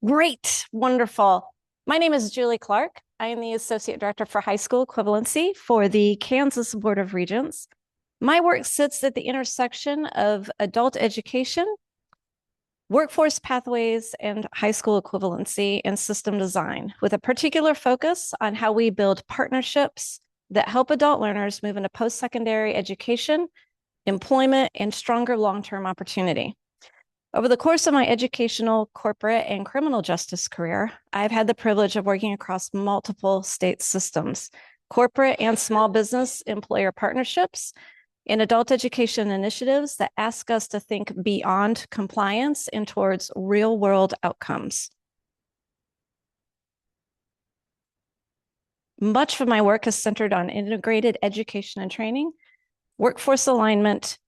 Great, wonderful. My name is Julie Clark. I am the Associate Director for High School Equivalency for the Kansas Board of Regents. My work sits at the intersection of adult education, workforce pathways, and high school equivalency and system design, with a particular focus on how we build partnerships that help adult learners move into post-secondary education, employment, and stronger long-term opportunity. Over the course of my educational, corporate, and criminal justice career, I've had the privilege of working across multiple state systems, corporate and small business employer partnerships, and adult education initiatives that ask us to think beyond compliance and towards real-world outcomes. Much of my work is centered on integrated education and training, workforce alignment,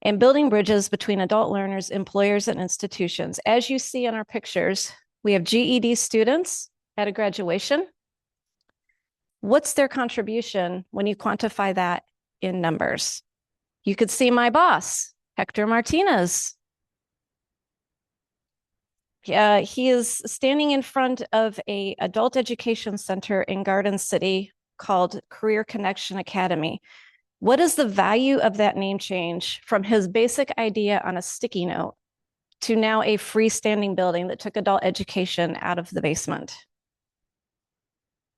and building bridges between adult learners, employers, and institutions. As you see in our pictures, we have GED students at a graduation. What's their contribution when you quantify that in numbers? You could see my boss, Hector Martinez. He is standing in front of an adult education center in Garden City called Career Connection Academy. What is the value of that name change from his basic idea on a sticky note to now a freestanding building that took adult education out of the basement?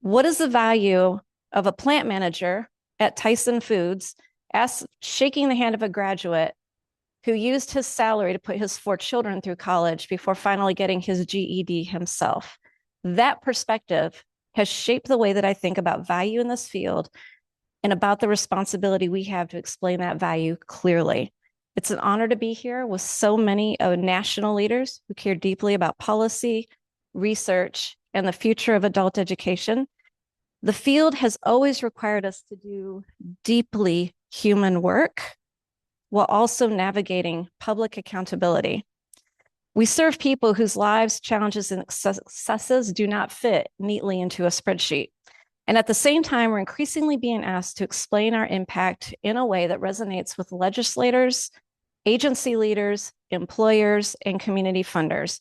What is the value of a plant manager at Tyson Foods shaking the hand of a graduate who used his salary to put his 4 children through college before finally getting his GED himself? That perspective has shaped the way that I think about value in this field and about the responsibility we have to explain that value clearly. It's an honor to be here with so many national leaders who care deeply about policy, research, and the future of adult education. The field has always required us to do deeply human work while also navigating public accountability. We serve people whose lives, challenges, and successes do not fit neatly into a spreadsheet. And at the same time, we're increasingly being asked to explain our impact in a way that resonates with legislators, agency leaders, employers, and community funders.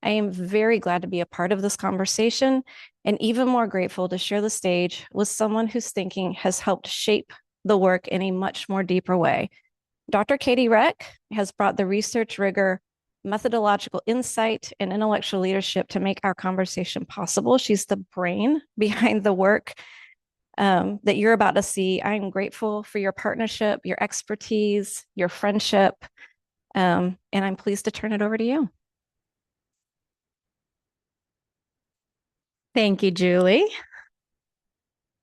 I am very glad to be a part of this conversation and even more grateful to share the stage with someone whose thinking has helped shape the work in a much more deeper way. Dr. Katie Reck has brought the research rigor, methodological insight, and intellectual leadership to make our conversation possible. She's the brain behind the work that you're about to see. I'm grateful for your partnership, your expertise, your friendship, and I'm pleased to turn it over to you. Thank you, Julie.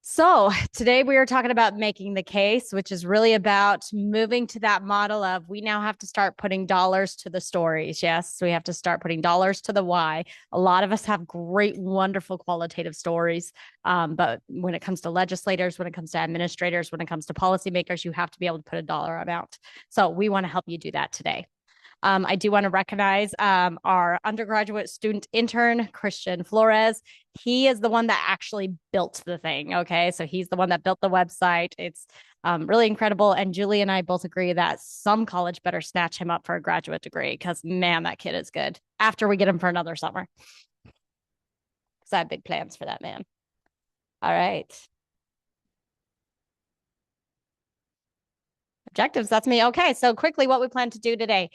So today we are talking about making the case, which is really about moving to that model of we now have to start putting dollars to the stories. Yes, we have to start putting dollars to the why. A lot of us have great, wonderful qualitative stories. But when it comes to legislators, when it comes to administrators, when it comes to policymakers, you have to be able to put a dollar amount. So we want to help you do that today. I do want to recognize our undergraduate student intern, Christian Flores. He is the one that actually built the thing. Okay. So he's the one that built the website. It's really incredible. And Julie and I both agree that some college better snatch him up for a graduate degree because, man, that kid is good after we get him for another summer. Because I have big plans for that man. All right. Objectives, that's me. Okay, so quickly what we plan to do today.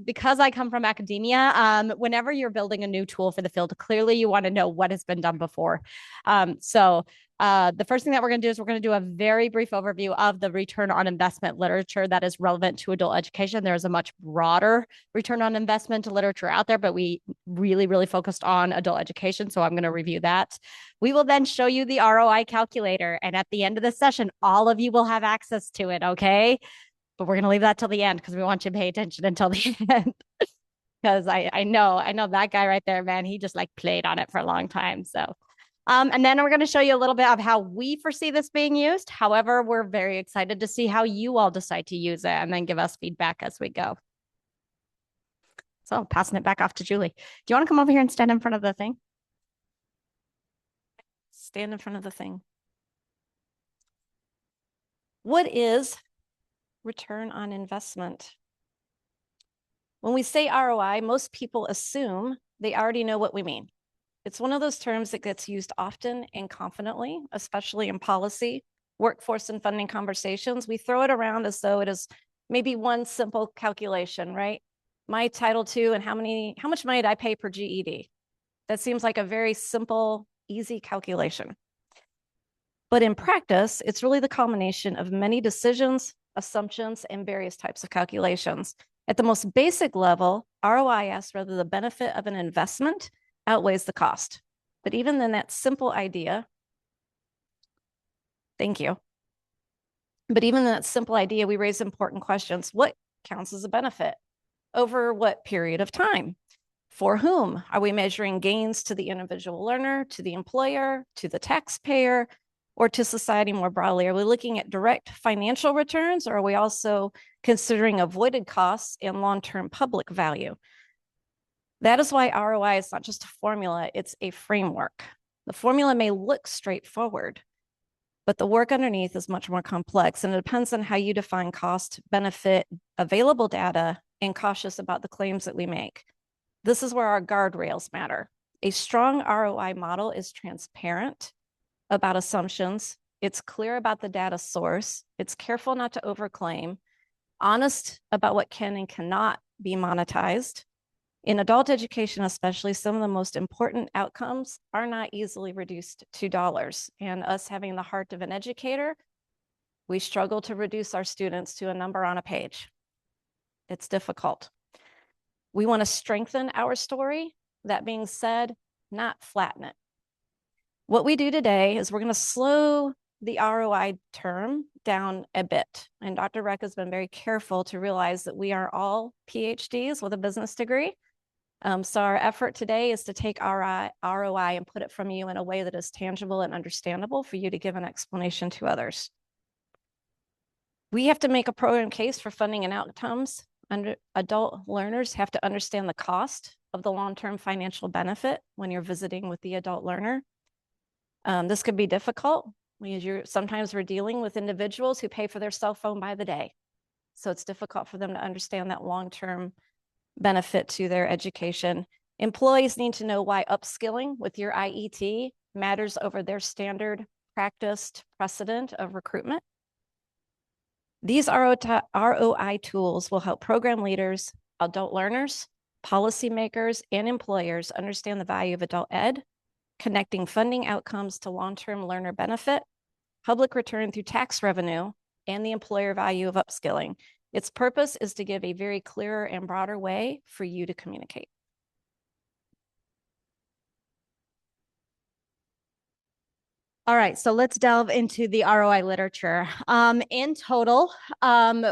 Because I come from academia, whenever you're building a new tool for the field, clearly you want to know what has been done before. The first thing that we're going to do is we're going to do a very brief overview of the return on investment literature that is relevant to adult education. There is a much broader return on investment literature out there, but we really focused on adult education. So I'm going to review that. We will then show you the ROI calculator. And at the end of the session, all of you will have access to it. Okay. But we're going to leave that till the end because we want you to pay attention until the end. Because I know that guy right there, man, he just like played on it for a long time. So, and then we're going to show you a little bit of how we foresee this being used. However, we're very excited to see how you all decide to use it and then give us feedback as we go. So passing it back off to Julie. Do you want to come over here and stand in front of the thing? Stand in front of the thing. What is return on investment? When we say ROI, most people assume they already know what we mean. It's one of those terms that gets used often and confidently, especially in policy, workforce, and funding conversations. We throw it around as though it is maybe one simple calculation, right? My Title II and how much money did I pay per GED? That seems like a very simple, easy calculation. But in practice, it's really the culmination of many decisions, assumptions, and various types of calculations. At the most basic level, ROI asks whether the benefit of an investment outweighs the cost. But even then, that simple idea, thank you. But even that simple idea, we raise important questions. What counts as a benefit? Over what period of time? For whom? Are we measuring gains to the individual learner, to the employer, to the taxpayer, or to society more broadly? Are we looking at direct financial returns, or are we also considering avoided costs and long-term public value? That is why ROI is not just a formula, it's a framework. The formula may look straightforward, but the work underneath is much more complex, and it depends on how you define cost, benefit, available data, and cautious about the claims that we make. This is where our guardrails matter. A strong ROI model is transparent about assumptions. It's clear about the data source. It's careful not to overclaim, honest about what can and cannot be monetized. In adult education, especially, some of the most important outcomes are not easily reduced to dollars. And us having the heart of an educator, we struggle to reduce our students to a number on a page. It's difficult. We want to strengthen our story. That being said, not flatten it. What we do today is we're going to slow the ROI term down a bit. And Dr. Reck has been very careful to realize that we are all PhDs with a business degree. So our effort today is to take ROI and put it from you in a way that is tangible and understandable for you to give an explanation to others. We have to make a program case for funding and outcomes. Adult learners have to understand the cost of the long-term financial benefit when you're visiting with the adult learner. This could be difficult. Sometimes we're dealing with individuals who pay for their cell phone by the day. So it's difficult for them to understand that long-term benefit to their education. Employees need to know why upskilling with your IET matters over their standard practiced precedent of recruitment. These ROI tools will help program leaders, adult learners, policymakers, and employers understand the value of adult ed, connecting funding outcomes to long-term learner benefit, public return through tax revenue, and the employer value of upskilling. Its purpose is to give a very clearer and broader way for you to communicate. All right, so let's delve into the ROI literature. In total,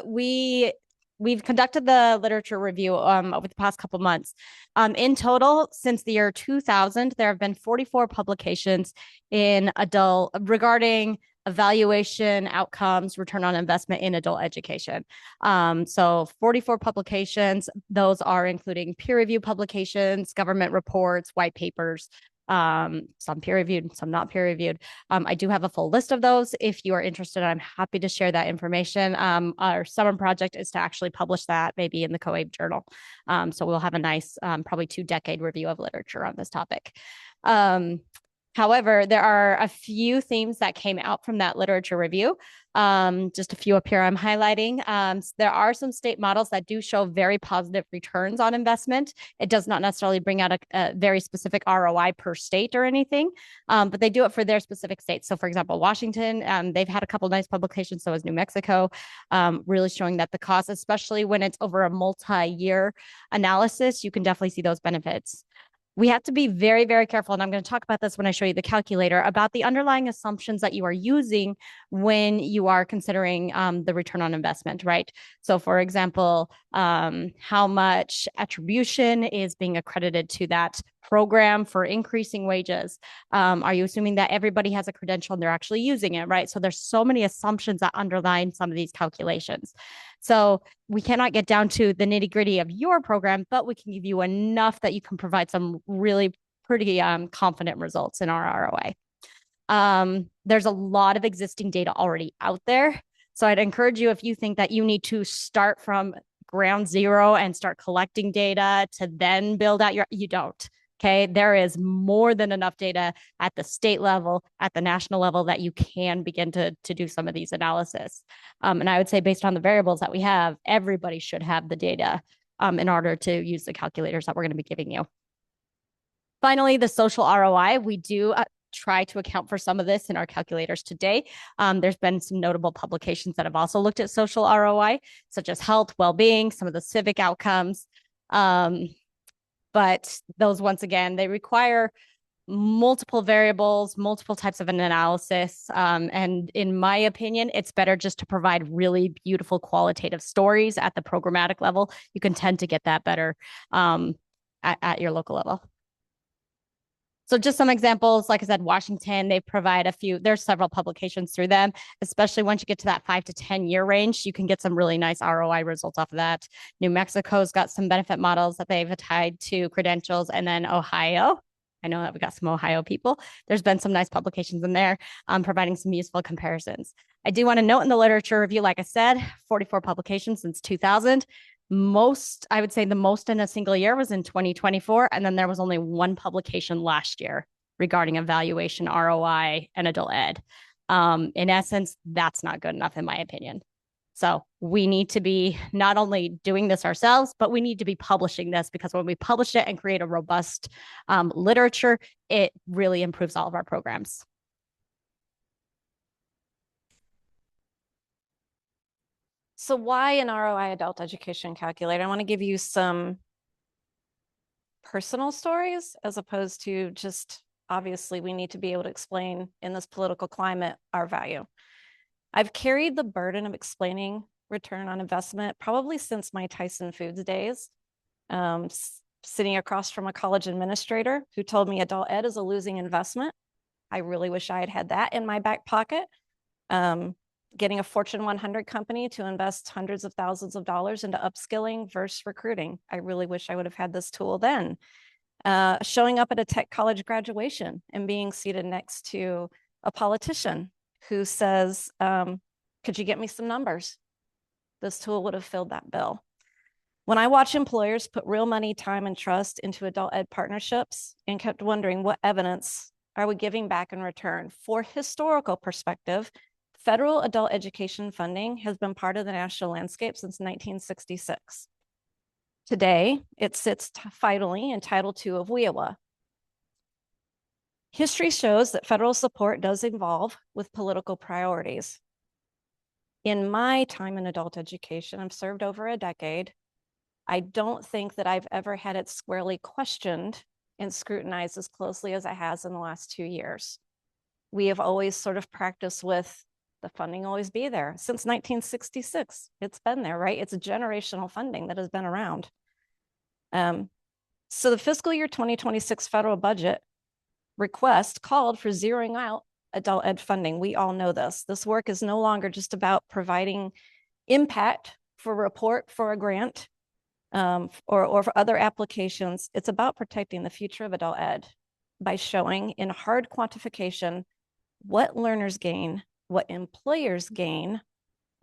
we've conducted the literature review over the past couple months. In total, since the year 2000, there have been 44 publications in adult regarding evaluation, outcomes, return on investment in adult education. So 44 publications, those are including peer review publications, government reports, white papers, some peer reviewed, some not peer reviewed. I do have a full list of those. If you are interested, I'm happy to share that information. Our summer project is to actually publish that maybe in the COABE journal. So we'll have a nice, probably 2-decade review of literature on this topic. However, there are a few themes that came out from that literature review. Just a few up here I'm highlighting. There are some state models that do show very positive returns on investment. It does not necessarily bring out a very specific ROI per state or anything, but they do it for their specific states. So for example, Washington, they've had a couple nice publications, so has New Mexico, really showing that the cost, especially when it's over a multi-year analysis, you can definitely see those benefits. We have to be very, very careful, and I'm going to talk about this when I show you the calculator, about the underlying assumptions that you are using when you are considering the return on investment, right? So for example, how much attribution is being accredited to that program for increasing wages? Are you assuming that everybody has a credential and they're actually using it, right? So there's so many assumptions that underline some of these calculations. So we cannot get down to the nitty gritty of your program, but we can give you enough that you can provide some really pretty confident results in our ROI. There's a lot of existing data already out there. So I'd encourage you, if you think that you need to start from ground zero and start collecting data to then build out you don't. Okay. There is more than enough data at the state level, at the national level that you can begin to do some of these analysis. And I would say based on the variables that we have, everybody should have the data in order to use the calculators that we're going to be giving you. Finally, the social ROI, we do try to account for some of this in our calculators today. There's been some notable publications that have also looked at social ROI, such as health, well-being, some of the civic outcomes. But those, once again, they require multiple variables, multiple types of an analysis. And in my opinion, it's better just to provide really beautiful qualitative stories at the programmatic level. You can tend to get that better at your local level. So just some examples, like I said, Washington, they provide there's several publications through them, especially once you get to that 5 to 10 year range, you can get some really nice ROI results off of that. New Mexico's got some benefit models that they've tied to credentials, and then Ohio. I know that we got some Ohio people. There's been some nice publications in there providing some useful comparisons. I do want to note in the literature review, like I said, 44 publications since 2000. I would say the most in a single year was in 2024. And then there was only one publication last year regarding evaluation, ROI, and adult ed. In essence, that's not good enough, in my opinion. So we need to be not only doing this ourselves, but we need to be publishing this, because when we publish it and create a robust literature, it really improves all of our programs. So why an ROI adult education calculator? I want to give you some personal stories as opposed to just, obviously, we need to be able to explain in this political climate our value. I've carried the burden of explaining return on investment probably since my Tyson Foods days, sitting across from a college administrator who told me adult ed is a losing investment. I really wish I had had that in my back pocket. Getting a Fortune 100 company to invest hundreds of thousands of dollars into upskilling versus recruiting. I really wish I would have had this tool then. Showing up at a tech college graduation and being seated next to a politician who says, could you get me some numbers? This tool would have filled that bill. When I watch employers put real money, time, and trust into adult ed partnerships and kept wondering what evidence are we giving back in return? For historical perspective, federal adult education funding has been part of the national landscape since 1966. Today, it sits finally in Title II of WIOA. History shows that federal support does evolve with political priorities. In my time in adult education, I've served over a decade. I don't think that I've ever had it squarely questioned and scrutinized as closely as it has in the last 2 years. We have always sort of practiced with the funding always be there. Since 1966, it's been there, right? It's a generational funding that has been around. So the fiscal year 2026 federal budget request called for zeroing out adult ed funding. We all know this. This work is no longer just about providing impact for a report for a grant or for other applications. It's about protecting the future of adult ed by showing in hard quantification what learners gain, what employers gain,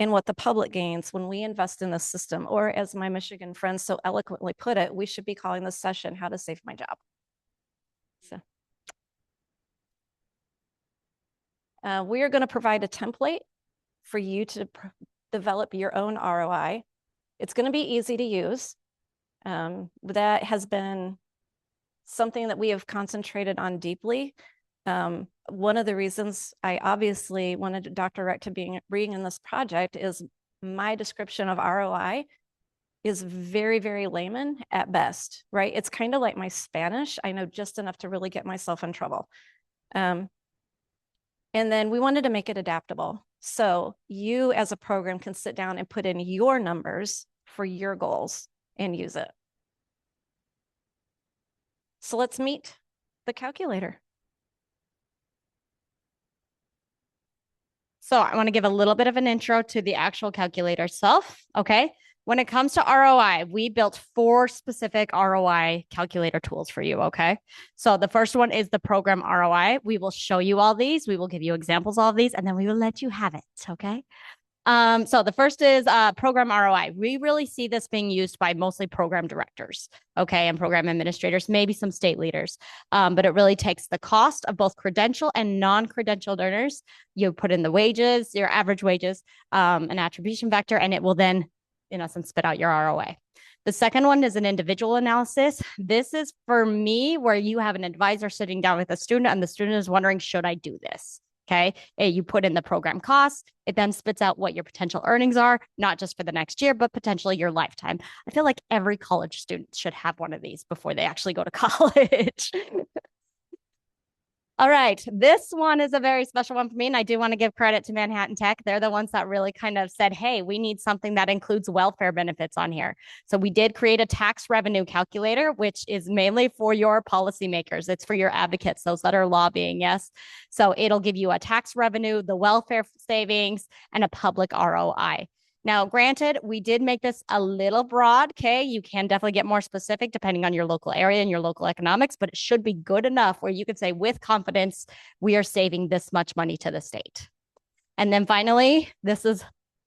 and what the public gains when we invest in this system. Or as my Michigan friends so eloquently put it, we should be calling this session How to Save My Job. So we are going to provide a template for you to develop your own ROI. It's going to be easy to use. That has been something that we have concentrated on deeply. One of the reasons I obviously wanted Dr. Reck to bring in this project is my description of ROI is very, very layman at best, right? It's kind of like my Spanish. I know just enough to really get myself in trouble. And then we wanted to make it adaptable. So you as a program can sit down and put in your numbers for your goals and use it. So let's meet the calculator. So I want to give a little bit of an intro to the actual calculator itself. Okay. When it comes to ROI, we built 4 specific ROI calculator tools for you. Okay. So the first one is the program ROI. We will show you all these. We will give you examples of all of these, and then we will let you have it. Okay. So the first is program ROI. We really see this being used by mostly program directors, okay, and program administrators, maybe some state leaders. But it really takes the cost of both credential and non-credentialed earners. You put in the wages, your average wages, an attribution vector, and it will then, in essence, spit out your ROI. The second one is an individual analysis. This is for me where you have an advisor sitting down with a student and the student is wondering, should I do this? Okay. You put in the program costs. It then spits out what your potential earnings are, not just for the next year, but potentially your lifetime. I feel like every college student should have one of these before they actually go to college. All right. This one is a very special one for me. And I do want to give credit to Manhattan Tech. They're the ones that really kind of said, hey, we need something that includes welfare benefits on here. So we did create a tax revenue calculator, which is mainly for your policymakers. It's for your advocates, those that are lobbying. Yes. So it'll give you a tax revenue, the welfare savings, and a public ROI. Now, granted, we did make this a little broad. Okay. You can definitely get more specific depending on your local area and your local economics, but it should be good enough where you could say with confidence, we are saving this much money to the state. And then finally, this is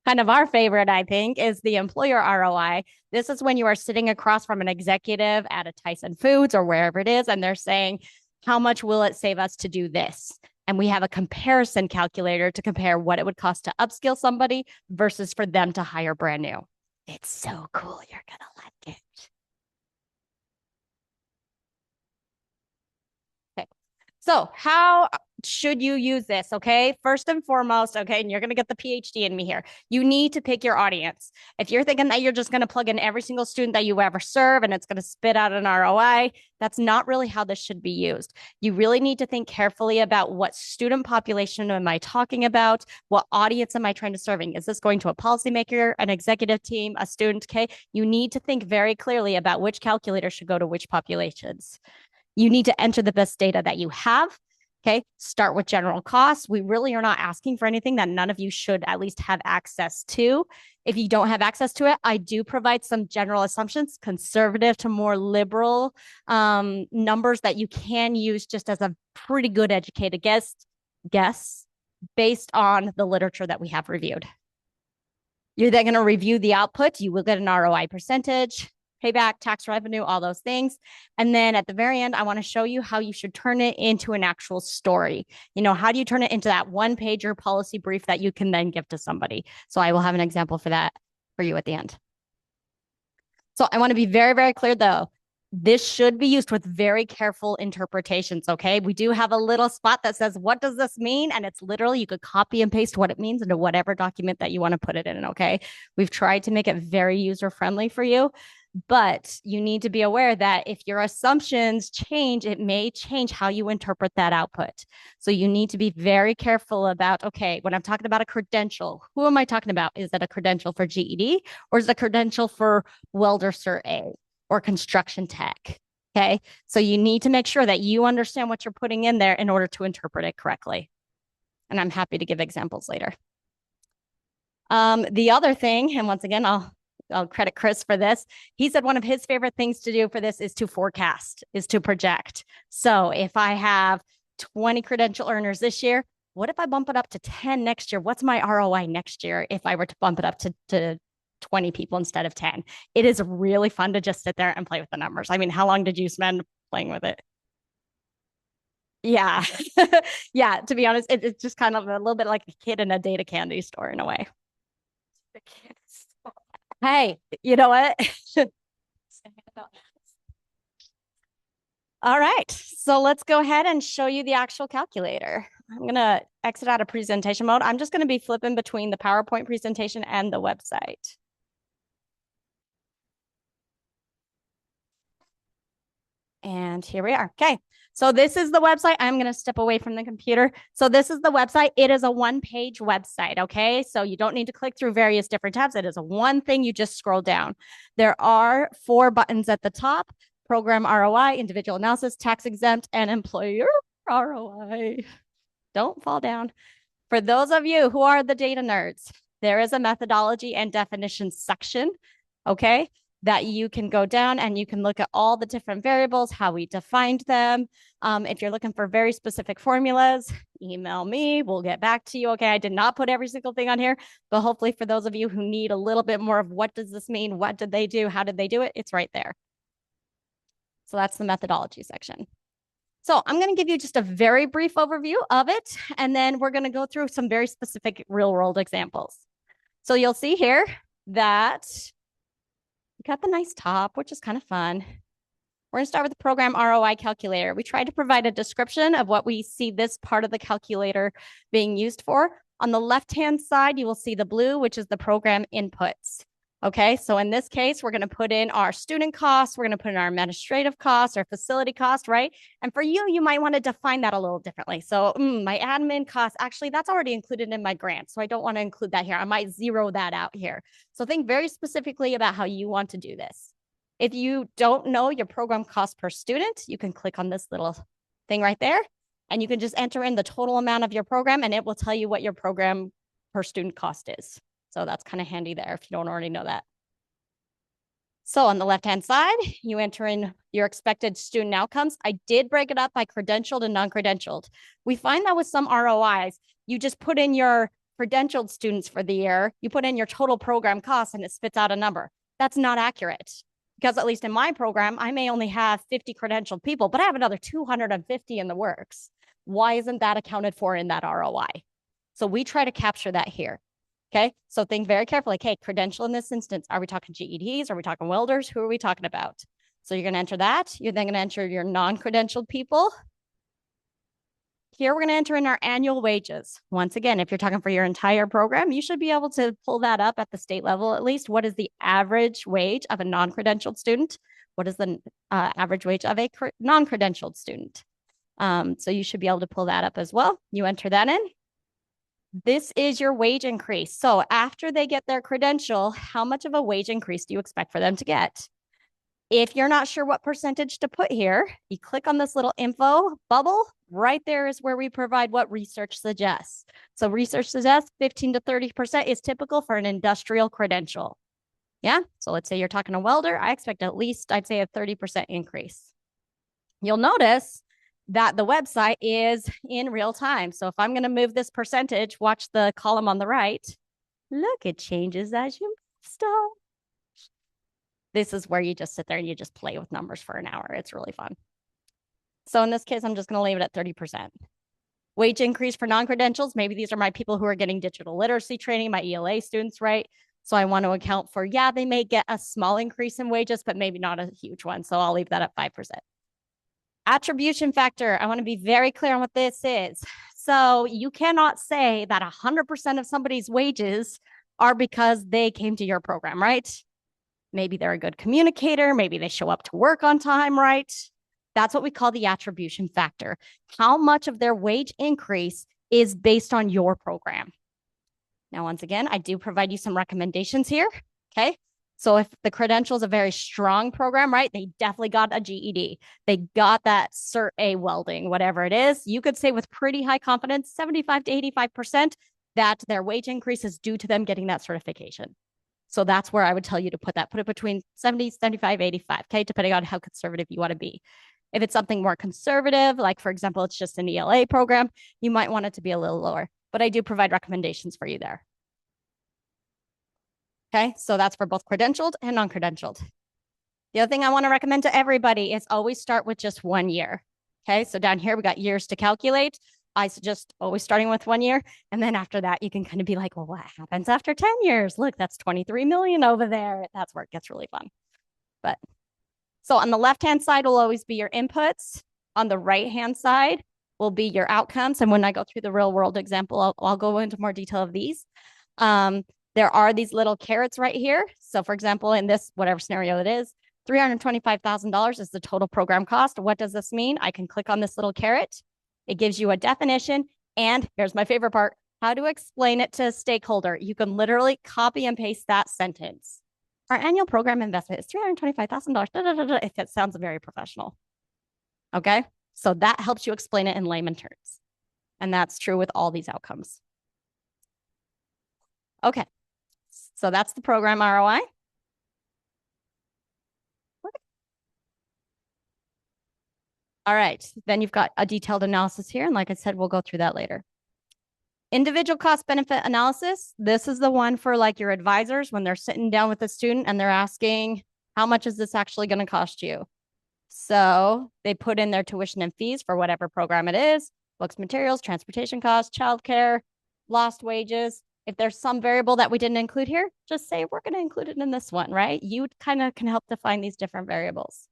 kind of our favorite, I think, is the employer ROI. This is when you are sitting across from an executive at a Tyson Foods or wherever it is, and they're saying, how much will it save us to do this? And we have a comparison calculator to compare what it would cost to upskill somebody versus for them to hire brand new. It's so cool. You're going to like it. Okay. So how should you use this? Okay. First and foremost, okay, and you're going to get the PhD in me here. You need to pick your audience. If you're thinking that you're just going to plug in every single student that you ever serve and it's going to spit out an ROI, that's not really how this should be used. You really need to think carefully about what student population am I talking about? What audience am I trying to serving? Is this going to a policymaker, an executive team, a student? Okay. You need to think very clearly about which calculator should go to which populations. You need to enter the best data that you have. Okay, start with general costs. We really are not asking for anything that none of you should at least have access to. If you don't have access to it, I do provide some general assumptions, conservative to more liberal numbers that you can use just as a pretty good educated guess based on the literature that we have reviewed. You're then going to review the output. You will get an ROI percentage, payback, tax revenue, all those things. And then at the very end, I want to show you how you should turn it into an actual story. You know, how do you turn it into that one pager policy brief that you can then give to somebody? So I will have an example for that for you at the end. So I want to be very, very clear though. This should be used with very careful interpretations. Okay. We do have a little spot that says, what does this mean? And it's literally, you could copy and paste what it means into whatever document that you want to put it in. Okay. We've tried to make it very user friendly for you. But you need to be aware that if your assumptions change, it may change how you interpret that output. So you need to be very careful about, okay, when I'm talking about a credential, who am I talking about? Is that a credential for GED or is it a credential for welder cert A or construction tech? Okay. So you need to make sure that you understand what you're putting in there in order to interpret it correctly. And I'm happy to give examples later. The other thing, and once again, I'll credit Chris for this. He said one of his favorite things to do for this is to forecast, is to project. So if I have 20 credential earners this year, what if I bump it up to 10 next year? What's my ROI next year if I were to bump it up to 20 people instead of 10? It is really fun to just sit there and play with the numbers. I mean, how long did you spend playing with it? Yeah. Yeah. To be honest, it's just kind of a little bit like a kid in a data candy store in a way. Hey, you know what? All right, so let's go ahead and show you the actual calculator. I'm going to exit out of presentation mode. I'm just going to be flipping between the PowerPoint presentation and the website. And here we are. Okay. So this is the website. I'm going to step away from the computer. So this is the website. It is a one-page website. Okay. So you don't need to click through various different tabs. It is a one thing. You just scroll down. There are 4 buttons at the top: program ROI, individual analysis, tax exempt, and employer ROI. Don't fall down. For those of you who are the data nerds, there is a methodology and definition section. Okay. that you can go down and you can look at all the different variables, how we defined them. If you're looking for very specific formulas, email me, we'll get back to you. Okay, I did not put every single thing on here, but hopefully for those of you who need a little bit more of what does this mean, what did they do, how did they do it, it's right there. So that's the methodology section. So I'm going to give you just a very brief overview of it, and then we're going to go through some very specific real world examples. So you'll see here that you got the nice top, which is kind of fun. We're going to start with the program ROI calculator. We try to provide a description of what we see this part of the calculator being used for. On the left-hand side, you will see the blue, which is the program inputs. Okay, so in this case, we're going to put in our student costs, we're going to put in our administrative costs, our facility cost, right? And for you, you might want to define that a little differently. So my admin costs, actually, that's already included in my grant. So I don't want to include that here. I might zero that out here. So think very specifically about how you want to do this. If you don't know your program cost per student, you can click on this little thing right there, and you can just enter in the total amount of your program, and it will tell you what your program per student cost is. So that's kind of handy there if you don't already know that. So on the left-hand side, you enter in your expected student outcomes. I did break it up by credentialed and non-credentialed. We find that with some ROIs, you just put in your credentialed students for the year, you put in your total program costs, and it spits out a number. That's not accurate, because at least in my program, I may only have 50 credentialed people, but I have another 250 in the works. Why isn't that accounted for in that ROI? So we try to capture that here. Okay, so think very carefully. Okay, credential in this instance, are we talking GEDs? Are we talking welders? Who are we talking about? So you're going to enter that. You're then going to enter your non-credentialed people. Here we're going to enter in our annual wages. Once again, if you're talking for your entire program, you should be able to pull that up at the state level at least. What is the average wage of a non-credentialed student? What is the average wage of a non-credentialed student? So you should be able to pull that up as well. You enter that in. This is your wage increase. So after they get their credential, how much of a wage increase do you expect for them to get? If you're not sure what percentage to put here, you click on this little info bubble. Right there is where we provide what research suggests. So research suggests 15 to 30% is typical for an industrial credential. Yeah, so let's say you're talking a welder. I expect at least, I'd say, a 30% increase. You'll notice that the website is in real time. So if I'm going to move this percentage, watch the column on the right. Look, it changes as you move stuff. This is where you just sit there and you just play with numbers for an hour. It's really fun. So in this case, I'm just going to leave it at 30%. Wage increase for non-credentials. Maybe these are my people who are getting digital literacy training, my ELA students, right? So I want to account for, yeah, they may get a small increase in wages, but maybe not a huge one. So I'll leave that at 5%. Attribution factor. I want to be very clear on what this is. So you cannot say that 100% of somebody's wages are because they came to your program, right? Maybe they're a good communicator. Maybe they show up to work on time, right? That's what we call the attribution factor. How much of their wage increase is based on your program? Now, once again, I do provide you some recommendations here, okay? So if the credential is a very strong program, right, they definitely got a GED. They got that Cert A welding, whatever it is. You could say with pretty high confidence, 75 to 85%, that their wage increase is due to them getting that certification. So that's where I would tell you to put that. Put it between 70, 75, 85, okay, depending on how conservative you want to be. If it's something more conservative, like for example, it's just an ELA program, you might want it to be a little lower. But I do provide recommendations for you there. Okay, so that's for both credentialed and non-credentialed. The other thing I want to recommend to everybody is always start with just 1 year. Okay, so down here we got years to calculate. I suggest always starting with 1 year. And then after that, you can kind of be like, well, what happens after 10 years? Look, that's 23 million over there. That's where it gets really fun. But so on the left-hand side will always be your inputs. On the right-hand side will be your outcomes. And when I go through the real world example, I'll go into more detail of these. There are these little carrots right here. So for example, in this, whatever scenario it is, $325,000 is the total program cost. What does this mean? I can click on this little carrot. It gives you a definition. And here's my favorite part, how to explain it to a stakeholder. You can literally copy and paste that sentence. Our annual program investment is $325,000. If it sounds very professional. Okay, so that helps you explain it in layman terms. And that's true with all these outcomes. Okay, so that's the program ROI. All right. Then you've got a detailed analysis here. And like I said, we'll go through that later. Individual cost benefit analysis. This is the one for like your advisors when they're sitting down with a student and they're asking, how much is this actually going to cost you? So they put in their tuition and fees for whatever program it is, books, materials, transportation costs, childcare, lost wages. If there's some variable that we didn't include here, just say we're going to include it in this one, right? You kind of can help define these different variables.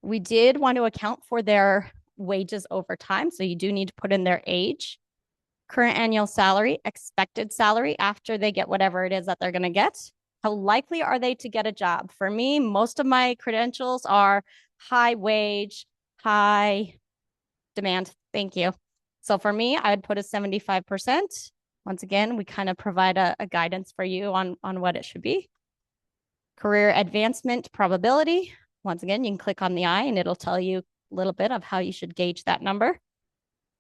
We did want to account for their wages over time. So you do need to put in their age, current annual salary, expected salary after they get whatever it is that they're going to get. How likely are they to get a job? For me, most of my credentials are high wage, high demand. Thank you. So for me, I'd put a 75%. Once again, we kind of provide a guidance for you on what it should be. Career advancement probability. Once again, you can click on the eye and it'll tell you a little bit of how you should gauge that number.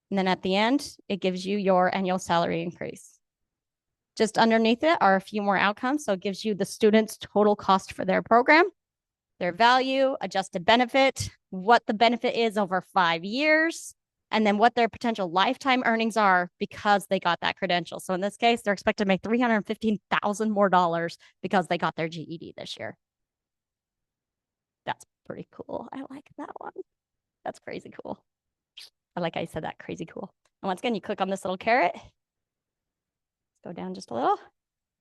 And then at the end, it gives you your annual salary increase. Just underneath it are a few more outcomes. So it gives you the student's total cost for their program, their value, adjusted benefit, what the benefit is over 5 years, and then what their potential lifetime earnings are because they got that credential. So in this case, they're expected to make $315,000 more because they got their GED this year. That's pretty cool. I like that one. That's crazy cool. I like I said that, crazy cool. And once again, you click on this little caret. Let's go down just a little.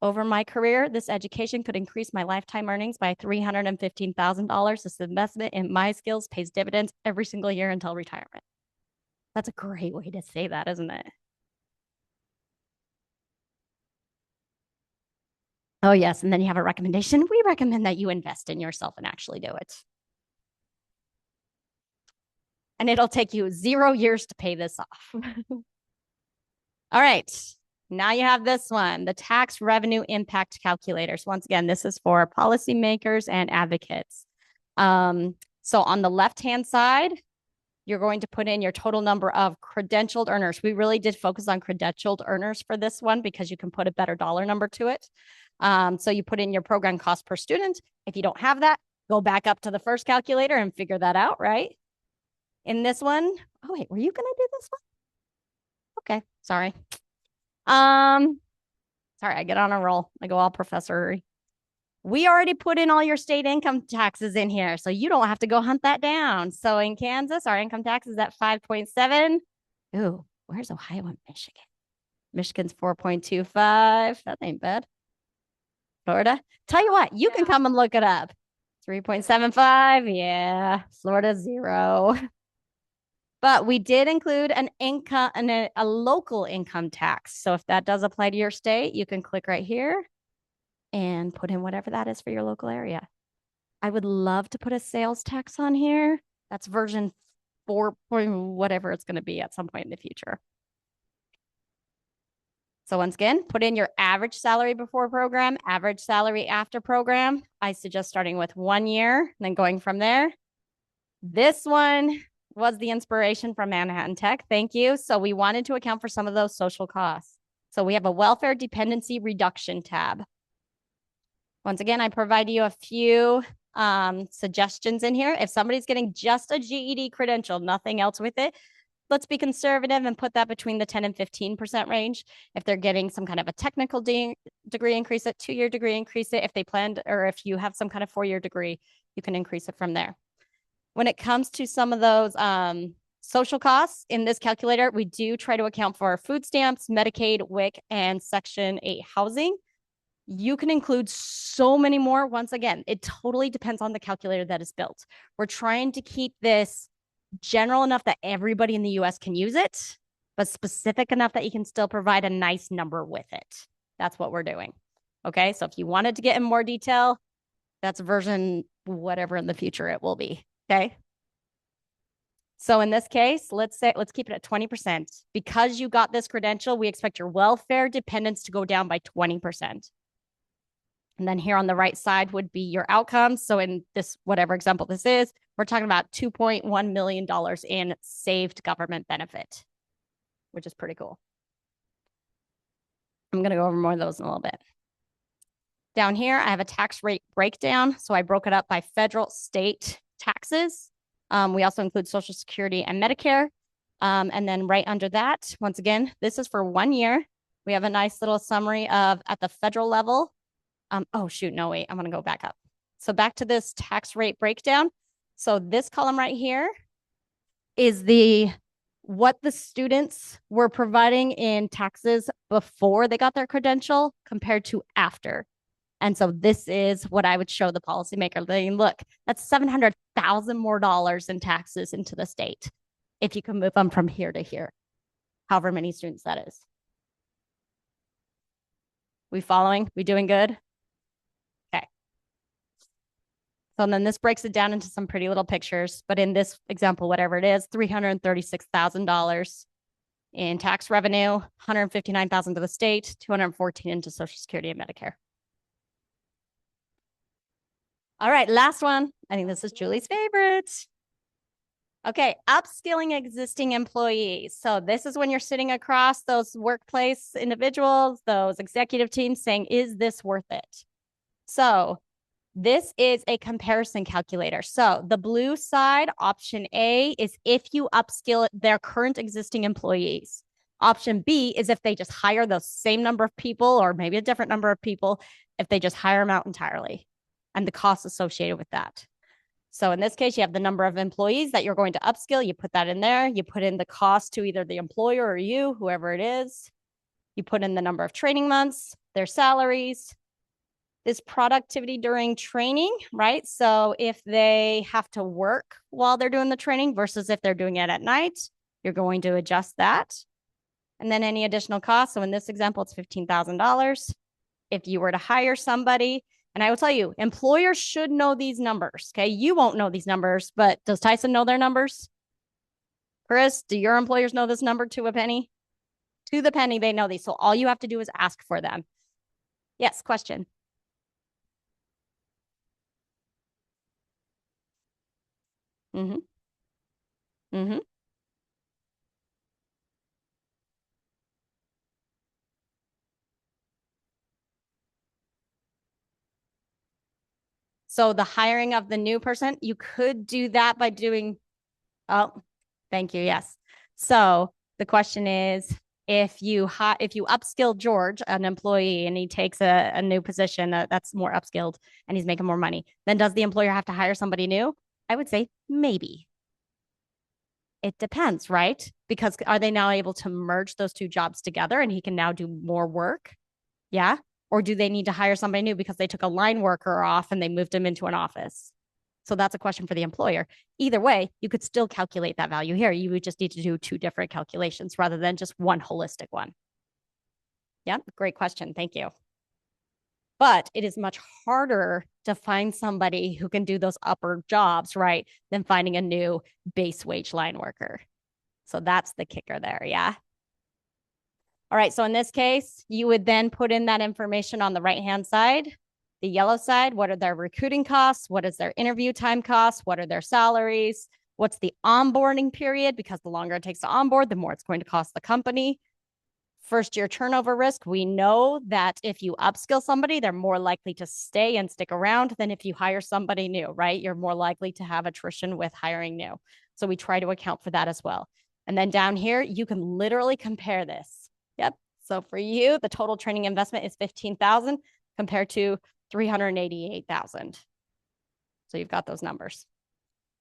Over my career, this education could increase my lifetime earnings by $315,000. This investment in my skills pays dividends every single year until retirement. That's a great way to say that, isn't it? Oh, yes. And then you have a recommendation. We recommend that you invest in yourself and actually do it. And it'll take you 0 years to pay this off. All right. Now you have this one, the tax revenue impact calculators. Once again, this is for policymakers and advocates. So on the left-hand side, you're going to put in your total number of credentialed earners. We really did focus on credentialed earners for this one because you can put a better dollar number to it. So you put in your program cost per student. If you don't have that, go back up to the first calculator and figure that out, right? In this one, oh wait, were you gonna do this one? Okay, sorry. Sorry, I get on a roll. I go all professor. We already put in all your state income taxes in here, so you don't have to go hunt that down. So in Kansas, our income tax is at 5.7. Ooh, where's Ohio and Michigan? Michigan's 4.25. That ain't bad. Florida, tell you what, you can come and look it up. 3.75. Yeah, Florida 0. But we did include an income and a local income tax. So if that does apply to your state, you can click right here and put in whatever that is for your local area. I would love to put a sales tax on here. That's version 4, whatever it's going to be at some point in the future. So once again, put in your average salary before program, average salary after program. I suggest starting with 1 year and then going from there. This one was the inspiration from Manhattan Tech. Thank you. So we wanted to account for some of those social costs. So we have a welfare dependency reduction tab. Once again, I provide you a few suggestions in here. If somebody's getting just a GED credential, nothing else with it, let's be conservative and put that between the 10 and 15% range. If they're getting some kind of a technical degree, increase it. 2-year degree, increase it. If they planned, or if you have some kind of 4-year degree, you can increase it from there. When it comes to some of those social costs in this calculator, we do try to account for food stamps, Medicaid, WIC, and Section 8 housing. You can include so many more. Once again, it totally depends on the calculator that is built. We're trying to keep this general enough that everybody in the US can use it, but specific enough that you can still provide a nice number with it. That's what we're doing. Okay, so if you wanted to get in more detail, that's version whatever in the future it will be. Okay. So in this case, let's keep it at 20%. Because you got this credential, we expect your welfare dependents to go down by 20%. And then here on the right side would be your outcomes. So in this, whatever example this is, we're talking about $2.1 million in saved government benefit, which is pretty cool. I'm going to go over more of those in a little bit. Down here, I have a tax rate breakdown. So I broke it up by federal, state taxes. We also include Social Security and Medicare. And then right under that, once again, this is for 1 year. We have a nice little summary of at the federal level. Oh, shoot, no, wait, I'm going to go back up. So back to this tax rate breakdown. So this column right here is what the students were providing in taxes before they got their credential compared to after. And so this is what I would show the policymaker. Saying, look, that's $700,000 more in taxes into the state if you can move them from here to here, however many students that is. We following? We doing good? Okay. So then this breaks it down into some pretty little pictures. But in this example, whatever it is, $336,000 in tax revenue, $159,000 to the state, $214,000 into Social Security and Medicare. All right, last one. I think this is Julie's favorite. Okay, upskilling existing employees. So this is when you're sitting across those workplace individuals, those executive teams saying, is this worth it? So this is a comparison calculator. So the blue side, option A, is if you upskill their current existing employees. Option B is if they just hire the same number of people or maybe a different number of people, if they just hire them out entirely and the costs associated with that. So in this case, you have the number of employees that you're going to upskill. You put that in there. You put in the cost to either the employer or you, whoever it is. You put in the number of training months, their salaries, this productivity during training, right? So if they have to work while they're doing the training versus if they're doing it at night, you're going to adjust that. And then any additional costs. So in this example, it's $15,000. If you were to hire somebody, and I will tell you, employers should know these numbers, okay? You won't know these numbers, but does Tyson know their numbers? Chris, do your employers know this number to a penny? To the penny, they know these. So all you have to do is ask for them. Yes, question. Mm-hmm. Mm-hmm. So the hiring of the new person, you could do that by doing, oh, thank you. Yes. So the question is, if you upskill George, an employee, and he takes a new position that's more upskilled and he's making more money, then does the employer have to hire somebody new? I would say maybe. It depends, right? Because are they now able to merge those two jobs together and he can now do more work? Yeah. Or do they need to hire somebody new because they took a line worker off and they moved him into an office? So that's a question for the employer. Either way, you could still calculate that value here. You would just need to do two different calculations rather than just one holistic one. Yeah, great question. Thank you. But it is much harder to find somebody who can do those upper jobs, right, than finding a new base wage line worker. So that's the kicker there. Yeah. All right. So in this case, you would then put in that information on the right-hand side. The yellow side, what are their recruiting costs? What is their interview time costs? What are their salaries? What's the onboarding period? Because the longer it takes to onboard, the more it's going to cost the company. First year turnover risk. We know that if you upskill somebody, they're more likely to stay and stick around than if you hire somebody new, right? You're more likely to have attrition with hiring new. So we try to account for that as well. And then down here, you can literally compare this. Yep. So for you, the total training investment is $15,000 compared to $388,000. So you've got those numbers.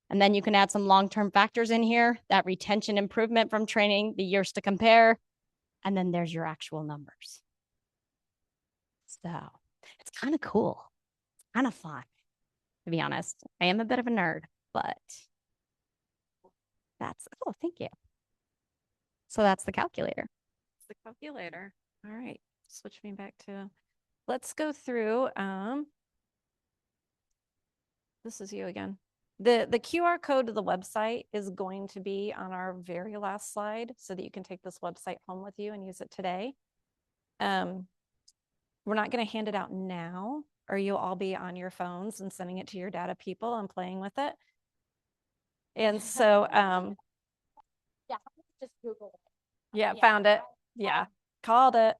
And then you can add some long-term factors in here, that retention improvement from training, the years to compare, and then there's your actual numbers. So it's kind of cool, kind of fun, to be honest. I am a bit of a nerd, but oh, thank you. So that's the calculator. It's the calculator. All right, switch me back to, let's go through, this is you again. The QR code to the website is going to be on our very last slide so that you can take this website home with you and use it today. We're not going to hand it out now, or you'll all be on your phones and sending it to your data people and playing with it. And so, yeah, just Google it. Yeah, found it. Yeah, called it.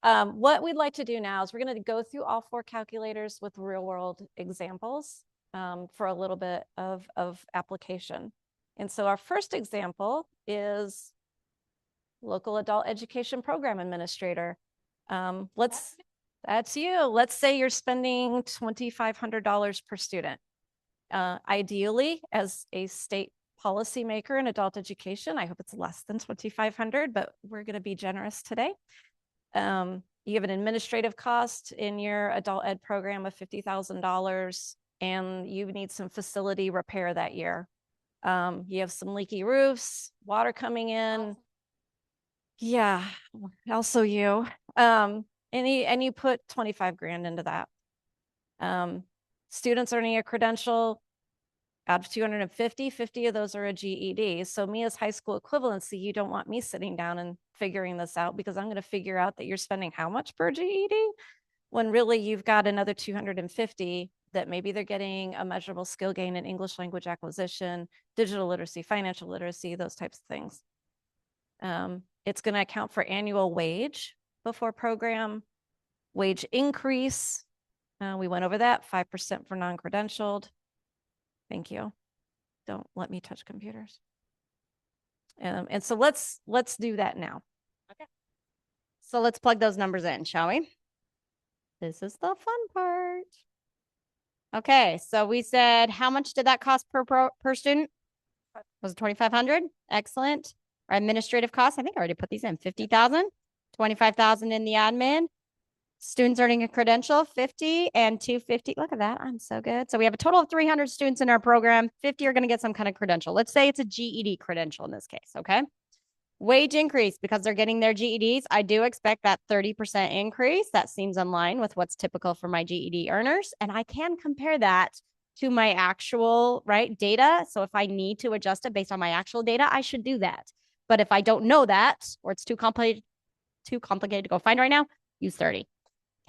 What we'd like to do now is we're going to go through all four calculators with real world examples. for a little bit of application. And so our first example is local adult education program administrator. That's you. Let's say you're spending $2,500 per student. Ideally, as a state policymaker in adult education, I hope it's less than 2,500, but we're going to be generous today. You have an administrative cost in your adult ed program of $50,000, and you need some facility repair that year. You have some leaky roofs, water coming in. Yeah, also you. And you put 25 grand into that. Students earning a credential, out of 250, 50 of those are a GED. So me as high school equivalency, you don't want me sitting down and figuring this out, because I'm going to figure out that you're spending how much per GED when really you've got another 250 that maybe they're getting a measurable skill gain in English language acquisition, digital literacy, financial literacy, those types of things. It's going to account for annual wage before program, wage increase. We went over that, 5% for non-credentialed. Thank you. Don't let me touch computers. And so let's do that now. Okay. So let's plug those numbers in, shall we? This is the fun part. Okay, so we said, how much did that cost per student? Was it 2,500? Excellent. Our administrative costs, I think I already put these in, 50,000, 25,000 in the admin. Students earning a credential, 50 and 250. Look at that. I'm so good. So we have a total of 300 students in our program. 50 are going to get some kind of credential. Let's say it's a GED credential in this case. Okay. Wage increase because they're getting their GEDs. I do expect that 30% increase. That seems in line with what's typical for my GED earners. And I can compare that to my actual data. So if I need to adjust it based on my actual data, I should do that. But if I don't know that, or it's too complicated to go find right now, use 30.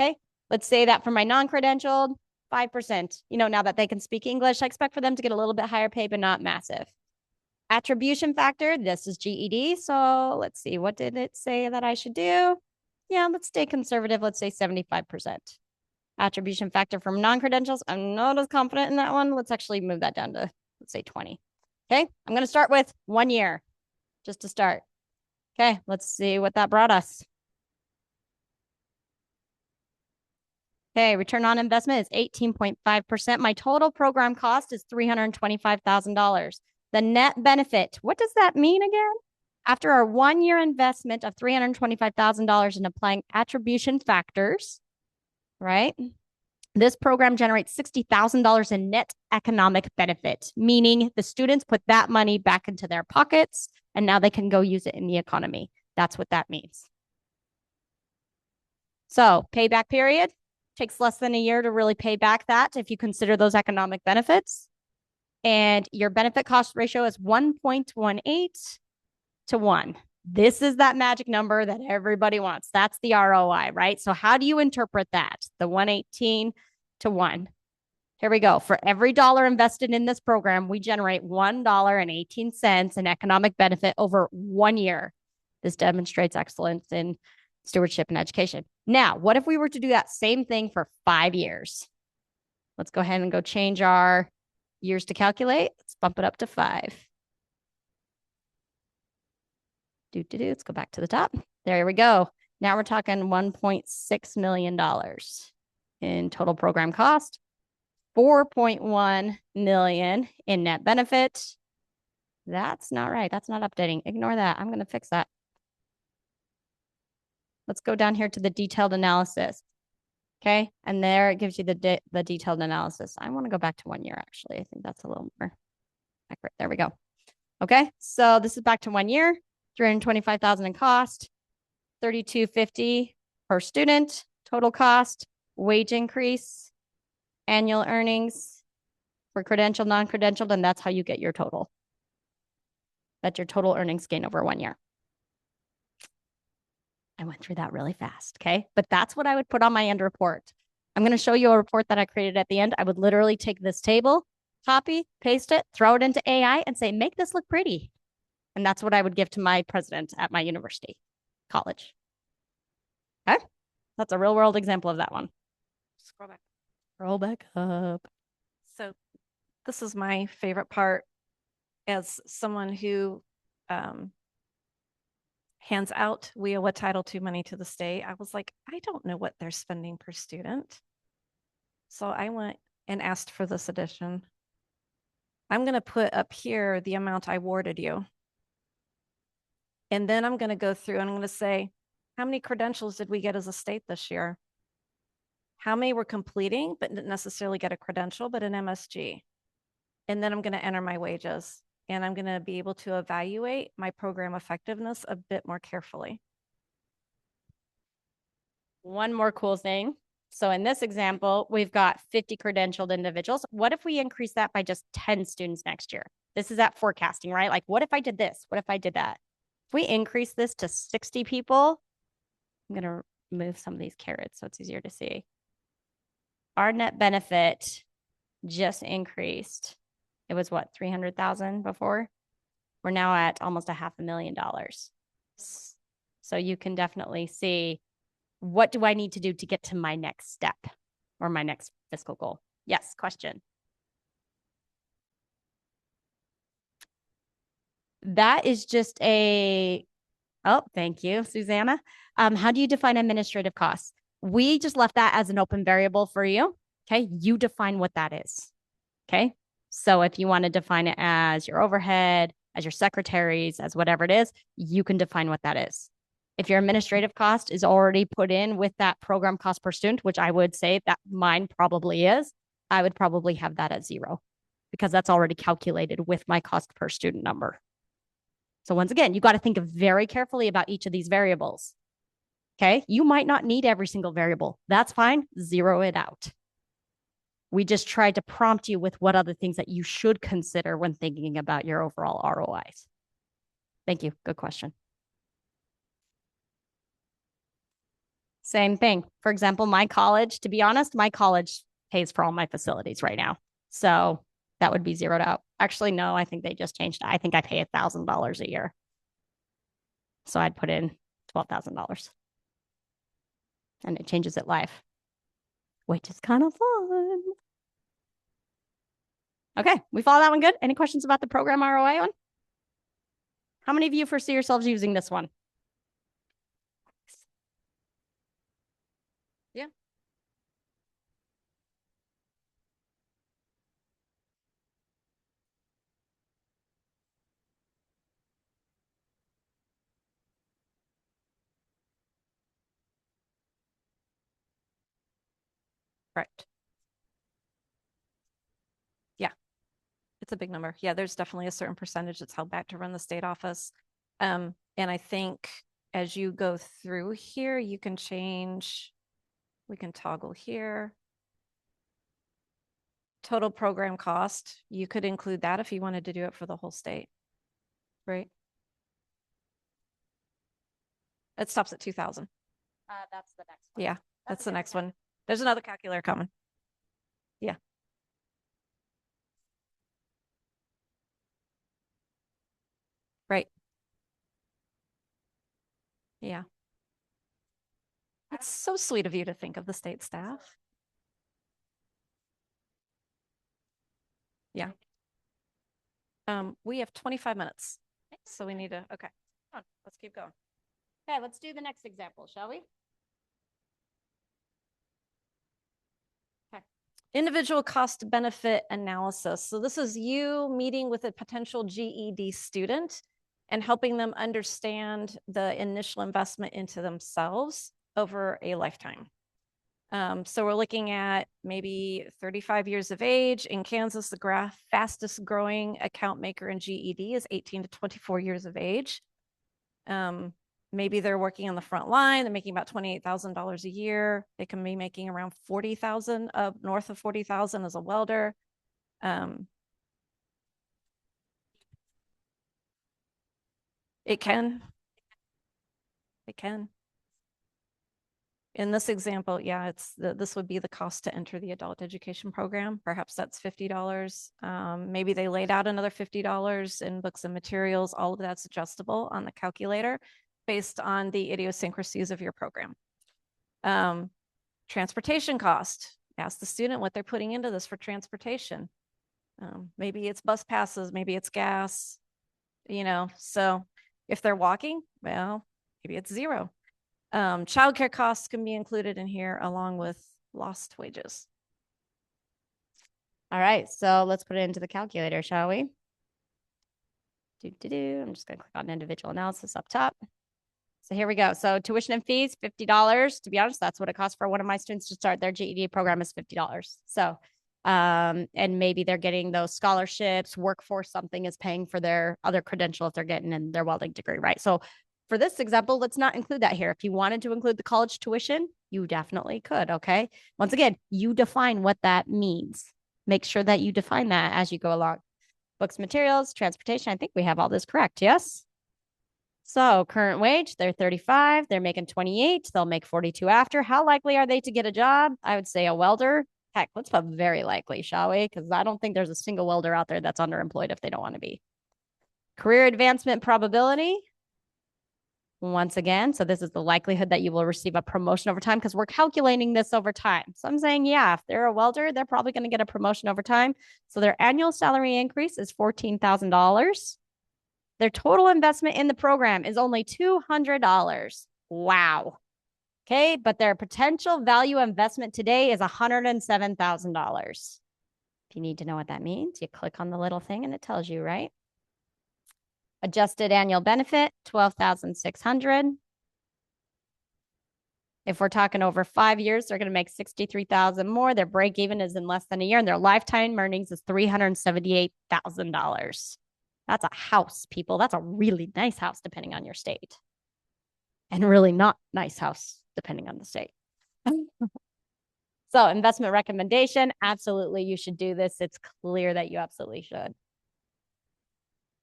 Okay. Let's say that for my non-credentialed, 5%, now that they can speak English, I expect for them to get a little bit higher pay, but not massive. Attribution factor, this is GED. So let's see, what did it say that I should do? Yeah, let's stay conservative. Let's say 75%. Attribution factor from non-credentials, I'm not as confident in that one. Let's actually move that down to, let's say 20. Okay, I'm going to start with 1 year just to start. Okay, let's see what that brought us. Okay, return on investment is 18.5%. My total program cost is $325,000. The net benefit, what does that mean again? After our 1 year investment of $325,000 in applying attribution factors, right? This program generates $60,000 in net economic benefit, meaning the students put that money back into their pockets and now they can go use it in the economy. That's what that means. So payback period takes less than a year to really pay back that if you consider those economic benefits. And your benefit cost ratio is 1.18 to 1. This is that magic number that everybody wants. That's the ROI, right? So how do you interpret that? The 118 to 1. Here we go. For every dollar invested in this program, we generate $1.18 in economic benefit over 1 year. This demonstrates excellence in stewardship and education. Now, what if we were to do that same thing for 5 years? Let's go ahead and go change our years to calculate. Let's bump it up to 5. Let's go back to the top. There we go. Now we're talking $1.6 million in total program cost, 4.1 million in net benefit. That's not right. That's not updating. Ignore that. I'm going to fix that. Let's go down here to the detailed analysis. Okay. And there it gives you the detailed analysis. I want to go back to 1 year, actually. I think that's a little more accurate. There we go. Okay. So this is back to 1 year, 325,000 in cost, 3,250 per student, total cost, wage increase, annual earnings for credentialed, non-credentialed, and that's how you get your total. That's your total earnings gain over 1 year. I went through that really fast, okay? But that's what I would put on my end report. I'm going to show you a report that I created at the end. I would literally take this table, copy, paste it, throw it into AI, and say, make this look pretty. And that's what I would give to my president at my university, college. Okay? That's a real world example of that one. Scroll back. Roll back up. So this is my favorite part as someone who hands out WIOA Title II money to the state. I was like, I don't know what they're spending per student. So I went and asked for this addition. I'm going to put up here the amount I awarded you. And then I'm going to go through and I'm going to say, how many credentials did we get as a state this year? How many were completing, but didn't necessarily get a credential, but an MSG? And then I'm going to enter my wages and I'm going to be able to evaluate my program effectiveness a bit more carefully. One more cool thing. So in this example, we've got 50 credentialed individuals. What if we increase that by just 10 students next year? This is that forecasting, right? Like, what if I did this? What if I did that? If we increase this to 60 people, I'm going to remove some of these carrots so it's easier to see. Our net benefit just increased. It was what, 300,000 before? We're now at almost $500,000. So you can definitely see, what do I need to do to get to my next step or my next fiscal goal? Yes, question. That is just oh, thank you, Susanna. How do you define administrative costs? We just left that as an open variable for you. Okay, you define what that is. Okay, so if you want to define it as your overhead, as your secretaries, as whatever it is, you can define what that is. If your administrative cost is already put in with that program cost per student, which I would say that mine probably is, I would probably have that at 0 because that's already calculated with my cost per student number. So once again, you got to think very carefully about each of these variables. Okay, you might not need every single variable. That's fine. 0 it out. We just tried to prompt you with what other things that you should consider when thinking about your overall ROIs. Thank you. Good question. Same thing. For example, my college, to be honest, my college pays for all my facilities right now. So that would be zeroed out. Actually, no, I think they just changed it. I think I pay $1,000 a year. So I'd put in $12,000. And it changes it live, which is kind of fun. Okay, we follow that one good. Any questions about the program ROI one? How many of you foresee yourselves using this one? Yeah. Right. Yeah. It's a big number. Yeah, there's definitely a certain percentage that's held back to run the state office. And I think as you go through here, you can change, we can toggle here. Total program cost, you could include that if you wanted to do it for the whole state, right? It stops at 2,000. That's the next one. Yeah, that's the next one. There's another calculator coming. Yeah. Right. Yeah. That's so sweet of you to think of the state staff. Yeah. We have 25 minutes, so we need to, okay. Come on, let's keep going. Okay, let's do the next example, shall we? Okay. Individual cost benefit analysis. So this is you meeting with a potential GED student and helping them understand the initial investment into themselves over a lifetime. So we're looking at maybe 35 years of age. In Kansas, the fastest growing account maker in GED is 18 to 24 years of age. Maybe they're working on the front line. They're making about $28,000 a year. They can be making around 40,000, north of 40,000 as a welder. It can. In this example, yeah, this would be the cost to enter the adult education program. Perhaps that's $50. Maybe they laid out another $50 in books and materials. All of that's adjustable on the calculator based on the idiosyncrasies of your program. Transportation cost. Ask the student what they're putting into this for transportation. Maybe it's bus passes, maybe it's gas, so if they're walking, well, maybe it's zero. Childcare costs can be included in here along with lost wages. All right, so let's put it into the calculator, shall we? I'm just gonna click on individual analysis up top. So here we go. So tuition and fees, $50. To be honest, that's what it costs for one of my students to start their GED program is $50. So, and maybe they're getting those scholarships, workforce, something is paying for their other credential if they're getting in their welding degree, right? So for this example, let's not include that here. If you wanted to include the college tuition, you definitely could, okay? Once again, you define what that means. Make sure that you define that as you go along. Books, materials, transportation. I think we have all this correct, yes? So current wage, they're 35, they're making 28, they'll make 42 after. How likely are they to get a job? I would say a welder. Heck, let's put very likely, shall we? Because I don't think there's a single welder out there that's underemployed if they don't want to be. Career advancement probability. Once again, so this is the likelihood that you will receive a promotion over time because we're calculating this over time. So I'm saying, yeah, if they're a welder, they're probably going to get a promotion over time. So their annual salary increase is $14,000. Their total investment in the program is only $200. Wow. Okay, but their potential value investment today is $107,000. If you need to know what that means, you click on the little thing and it tells you, right? Adjusted annual benefit, $12,600. If we're talking over 5 years, they're going to make $63,000 more. Their break even is in less than a year, and their lifetime earnings is $378,000. That's a house, people. That's a really nice house, depending on your state. And really not nice house, depending on the state. So investment recommendation, absolutely, you should do this. It's clear that you absolutely should.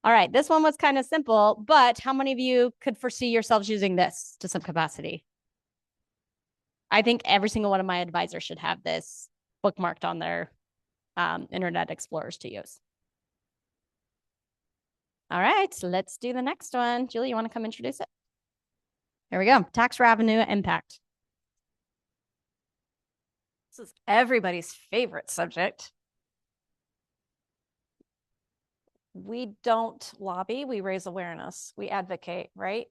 All right, this one was kind of simple, but how many of you could foresee yourselves using this to some capacity? I think every single one of my advisors should have this bookmarked on their Internet Explorers to use. All right, so let's do the next one. Julie, you want to come introduce it? Here we go. Tax revenue impact. This is everybody's favorite subject. We don't lobby, we raise awareness, we advocate, right?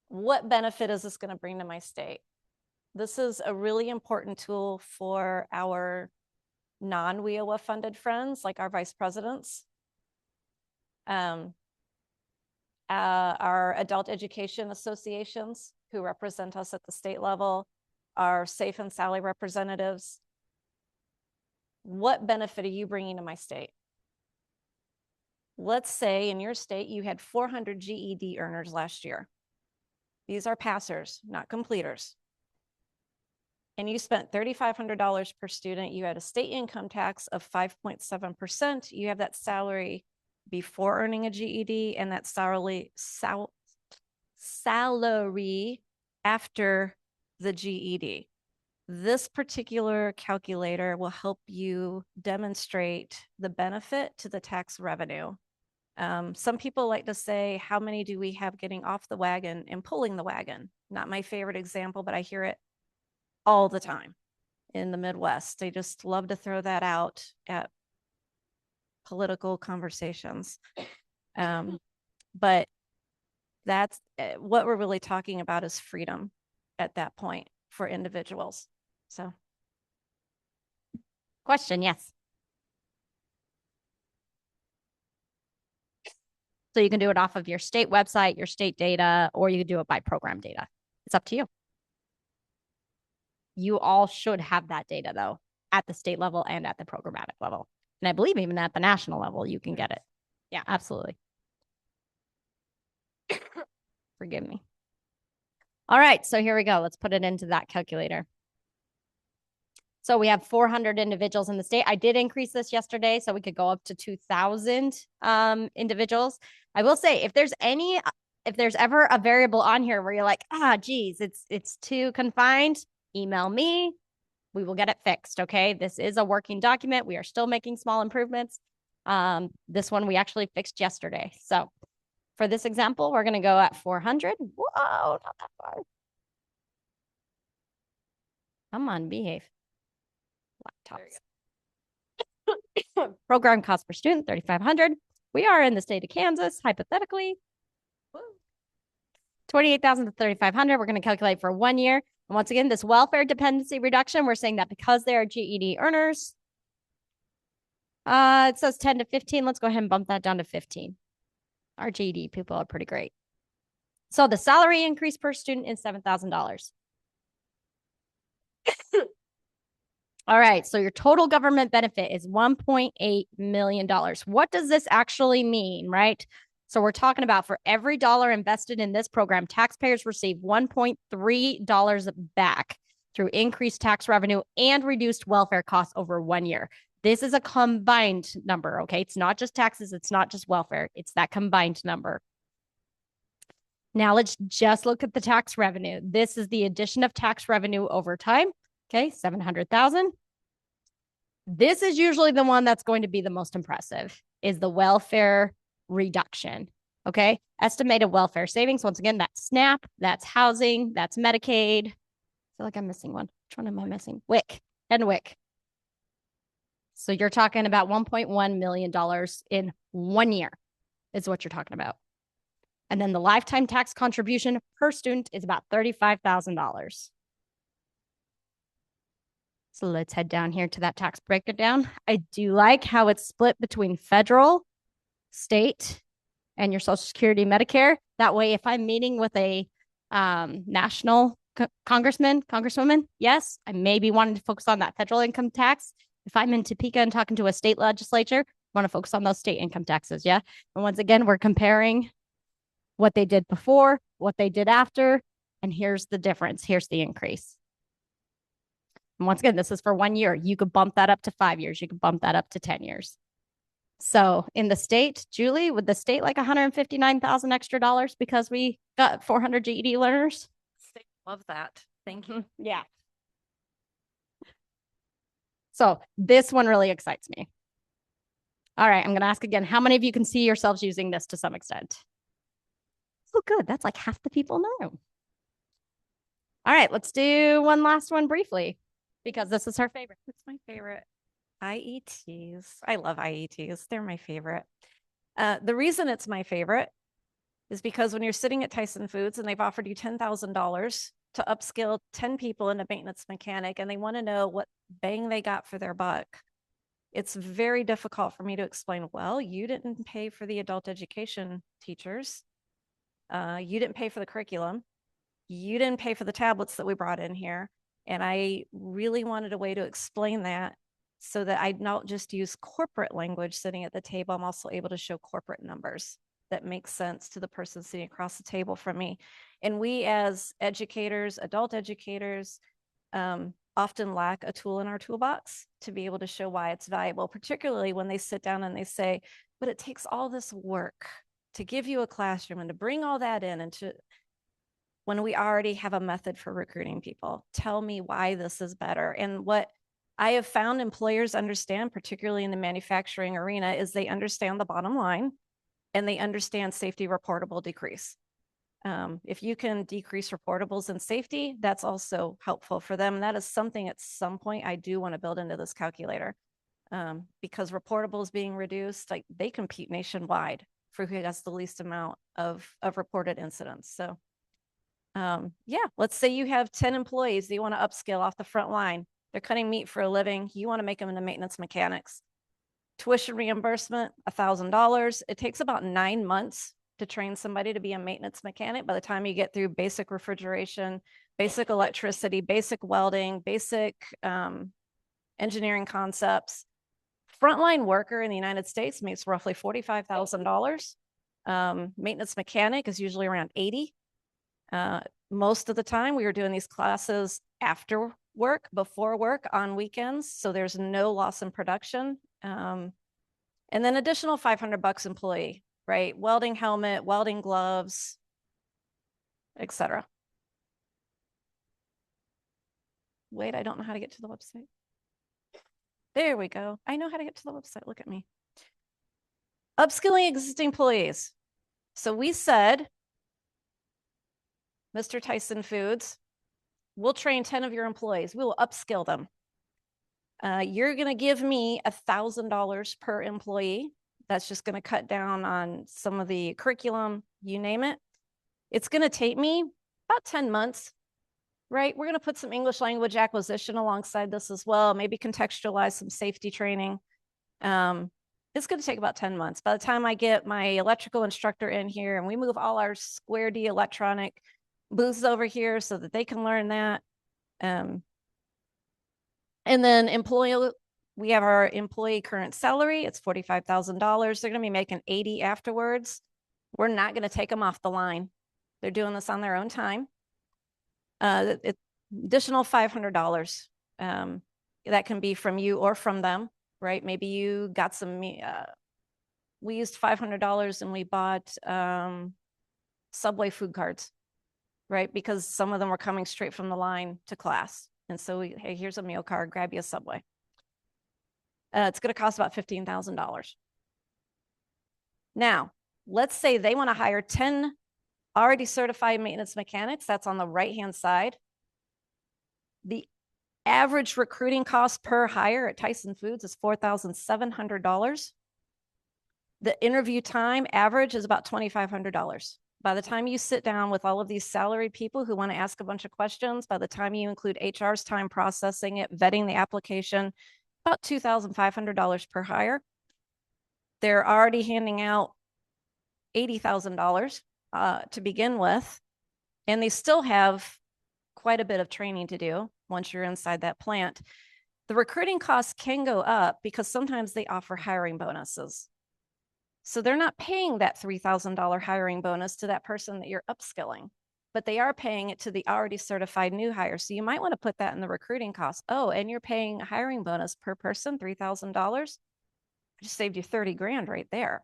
What benefit is this going to bring to my state? This is a really important tool for our non-WIOA funded friends, like our vice presidents. Our adult education associations who represent us at the state level, our SAFE and SALLY representatives. What benefit are you bringing to my state? Let's say in your state you had 400 GED earners last year. These are passers, not completers. And you spent $3,500 per student. You had a state income tax of 5.7%. You have that salary before earning a GED and that salary after the GED. This particular calculator will help you demonstrate the benefit to the tax revenue. Some people like to say, how many do we have getting off the wagon and pulling the wagon? Not my favorite example, but I hear it all the time in the Midwest. They just love to throw that out at political conversations. But that's what we're really talking about is freedom at that point for individuals. So, question, yes. So you can do it off of your state website, your state data, or you can do it by program data. It's up to you. You all should have that data though, at the state level and at the programmatic level. And I believe even at the national level, you can get it. Yeah, absolutely. Forgive me. All right, so here we go. Let's put it into that calculator. So we have 400 individuals in the state. I did increase this yesterday, so we could go up to 2,000 individuals. I will say, if there's ever a variable on here where you're like, geez, it's too confined, email me. We will get it fixed. Okay, this is a working document. We are still making small improvements. This one we actually fixed yesterday. So for this example, we're going to go at 400. Whoa, not that far. Come on, behave. Laptops. Program cost per student, $3,500. We are in the state of Kansas, hypothetically. 28,000 to 3,500. We're going to calculate for 1 year. And once again, this welfare dependency reduction, we're saying that because they are GED earners, it says 10 to 15. Let's go ahead and bump that down to 15. Our GED people are pretty great. So the salary increase per student is $7,000. All right, so your total government benefit is $1.8 million. What does this actually mean, right? So we're talking about for every dollar invested in this program, taxpayers receive $1.3 back through increased tax revenue and reduced welfare costs over 1 year. This is a combined number, okay? It's not just taxes, it's not just welfare, it's that combined number. Now let's just look at the tax revenue. This is the addition of tax revenue over time. Okay, 700,000. This is usually the one that's going to be the most impressive, is the welfare reduction. Okay, estimated welfare savings. Once again, that's SNAP, that's housing, that's Medicaid. I feel like I'm missing one. Which one am I missing? WIC and WIC. So you're talking about $1.1 million in 1 year is what you're talking about. And then the lifetime tax contribution per student is about $35,000. So let's head down here to that tax breakdown. I do like how it's split between federal, state, and your Social Security, Medicare. That way, if I'm meeting with a national congressman, congresswoman, yes, I may be wanting to focus on that federal income tax. If I'm in Topeka and talking to a state legislature, I want to focus on those state income taxes, yeah? And once again, we're comparing what they did before, what they did after, and here's the difference. Here's the increase. And once again, this is for 1 year. You could bump that up to 5 years. You could bump that up to 10 years. So in the state, Julie, would the state like 159,000 extra dollars because we got 400 GED learners? Love that. Thank you. Yeah. So this one really excites me. All right, I'm going to ask again, how many of you can see yourselves using this to some extent? Oh, good. That's like half the people know. All right, let's do one last one briefly because this is her favorite. It's my favorite. IETs. I love IETs. They're my favorite. The reason it's my favorite is because when you're sitting at Tyson Foods and they've offered you $10,000 to upskill 10 people in a maintenance mechanic and they want to know what bang they got for their buck, it's very difficult for me to explain, well, you didn't pay for the adult education teachers. You didn't pay for the curriculum. You didn't pay for the tablets that we brought in here. And I really wanted a way to explain that so that I not just use corporate language sitting at the table, I'm also able to show corporate numbers that make sense to the person sitting across the table from me. And we as educators, adult educators, often lack a tool in our toolbox to be able to show why it's valuable, particularly when they sit down and they say, but it takes all this work to give you a classroom and to bring all that in and to, when we already have a method for recruiting people, tell me why this is better. And what I have found employers understand, particularly in the manufacturing arena, is they understand the bottom line and they understand safety reportable decrease. If you can decrease reportables and safety, that's also helpful for them. And that is something at some point I do want to build into this calculator because reportables being reduced, like they compete nationwide for who has the least amount of reported incidents. So yeah, let's say you have 10 employees that you want to upskill off the front line. They're cutting meat for a living. You want to make them into maintenance mechanics. Tuition reimbursement, $1,000. It takes about 9 months to train somebody to be a maintenance mechanic. By the time you get through basic refrigeration, basic electricity, basic welding, basic engineering concepts, frontline worker in the United States makes roughly $45,000. Maintenance mechanic is usually around 80. Most of the time we were doing these classes after work, before work, on weekends. So there's no loss in production. And then additional $500 employee, right? Welding helmet, welding gloves, etc. Wait, I don't know how to get to the website. There we go. I know how to get to the website. Look at me. Upskilling existing employees. So we said, Mr. Tyson Foods, we'll train 10 of your employees. We will upskill them. You're going to give me $1,000 per employee. That's just going to cut down on some of the curriculum, you name it. It's going to take me about 10 months, right? We're going to put some English language acquisition alongside this as well, maybe contextualize some safety training. It's going to take about 10 months. By the time I get my electrical instructor in here and we move all our Square D electronic booths over here so that they can learn that. And then we have our employee current salary. It's $45,000. They're going to be making 80 afterwards. We're not going to take them off the line. They're doing this on their own time. Additional $500. That can be from you or from them, right? Maybe you got some, we used $500 and we bought Subway food cards, right? Because some of them were coming straight from the line to class. And so hey, here's a meal card, grab you a Subway. It's going to cost about $15,000. Now, let's say they want to hire 10 already certified maintenance mechanics. That's on the right-hand side. The average recruiting cost per hire at Tyson Foods is $4,700. The interview time average is about $2,500. By the time you sit down with all of these salaried people who want to ask a bunch of questions, by the time you include HR's time processing it, vetting the application, about $2,500 per hire. They're already handing out $80,000 to begin with, and they still have quite a bit of training to do once you're inside that plant. The recruiting costs can go up because sometimes they offer hiring bonuses. So they're not paying that $3,000 hiring bonus to that person that you're upskilling, but they are paying it to the already certified new hire. So you might want to put that in the recruiting cost. Oh, and you're paying a hiring bonus per person, $3,000. I just saved you 30 grand right there.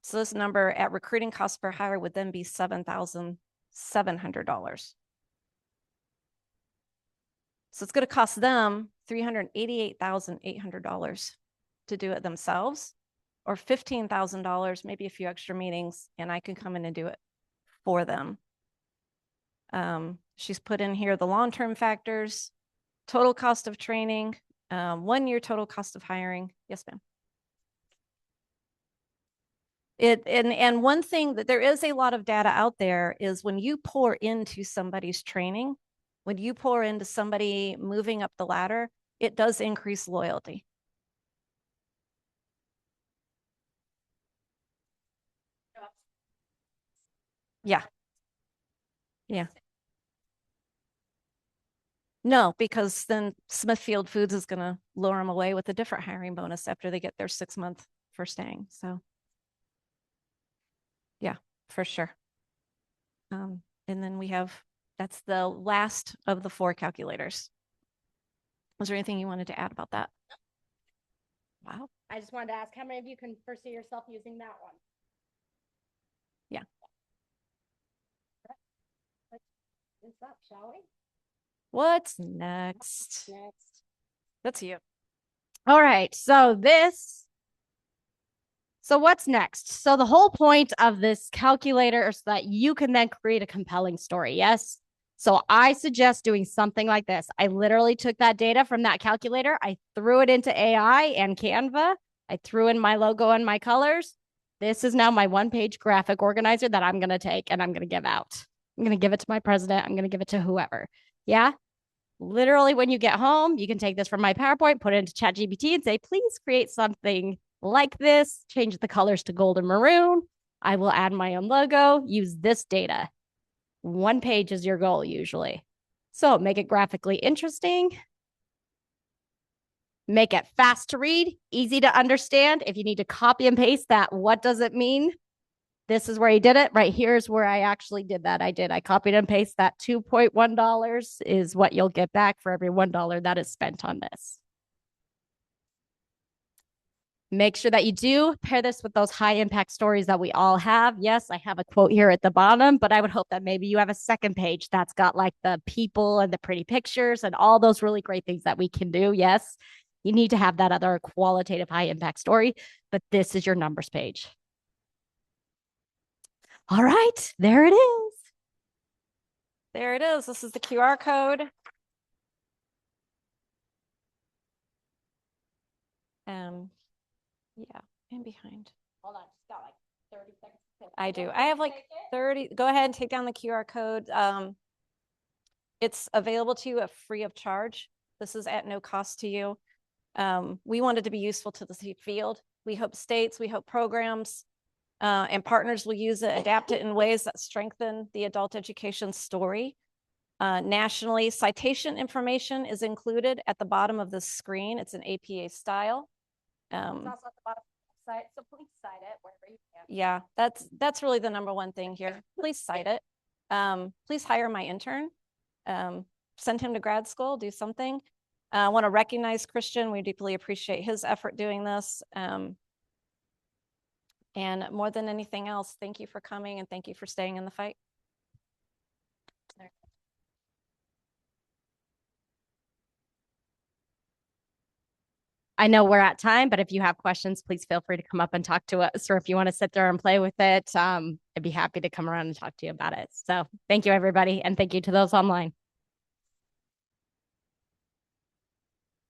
So this number at recruiting cost per hire would then be $7,700. So it's going to cost them $388,800 to do it themselves, or $15,000, maybe a few extra meetings, and I can come in and do it for them. She's put in here the long-term factors, total cost of training, 1 year total cost of hiring. Yes, ma'am. And one thing that there is a lot of data out there is when you pour into somebody's training, when you pour into somebody moving up the ladder, it does increase loyalty. Yeah. Yeah. No, because then Smithfield Foods is going to lure them away with a different hiring bonus after they get their 6 month for staying. So yeah, for sure. And then that's the last of the 4 calculators. Was there anything you wanted to add about that? Wow. I just wanted to ask, how many of you can foresee yourself using that one? Yeah. What's up, shall we? What's next? Next. That's you. All right. So what's next? So the whole point of this calculator is so that you can then create a compelling story. Yes. So I suggest doing something like this. I literally took that data from that calculator. I threw it into AI and Canva. I threw in my logo and my colors. This is now my 1-page graphic organizer that I'm going to take and I'm going to give out. I'm going to give it to my president. I'm going to give it to whoever. Yeah. Literally, when you get home, you can take this from my PowerPoint, put it into ChatGPT and say, please create something like this, change the colors to gold and maroon. I will add my own logo, use this data. 1 page is your goal usually. So make it graphically interesting. Make it fast to read, easy to understand. If you need to copy and paste that, what does it mean? This is where he did it. Right here's where I actually did that. I copied and pasted that $2.1 is what you'll get back for every $1 that is spent on this. Make sure that you do pair this with those high impact stories that we all have. Yes, I have a quote here at the bottom, but I would hope that maybe you have a second page that's got like the people and the pretty pictures and all those really great things that we can do. Yes, you need to have that other qualitative high impact story, but this is your numbers page. All right, there it is. There it is. This is the QR code. Yeah, and behind. Hold on, just got like 30 seconds. I do. I have like 30. Go ahead and take down the QR code. It's available to you at free of charge. This is at no cost to you. We wanted to be useful to the field. We hope states, we hope programs, and partners will use it, adapt it in ways that strengthen the adult education story. Nationally, citation information is included at the bottom of the screen. It's an APA style. It's also at the bottom of the website, so please cite it wherever you can. Yeah, that's really the number one thing here. Please cite it. Please hire my intern. Send him to grad school, do something. I want to recognize Christian. We deeply appreciate his effort doing this. And more than anything else, thank you for coming and thank you for staying in the fight. I know we're at time, but if you have questions, please feel free to come up and talk to us. Or if you want to sit there and play with it, I'd be happy to come around and talk to you about it. So thank you, everybody. And thank you to those online.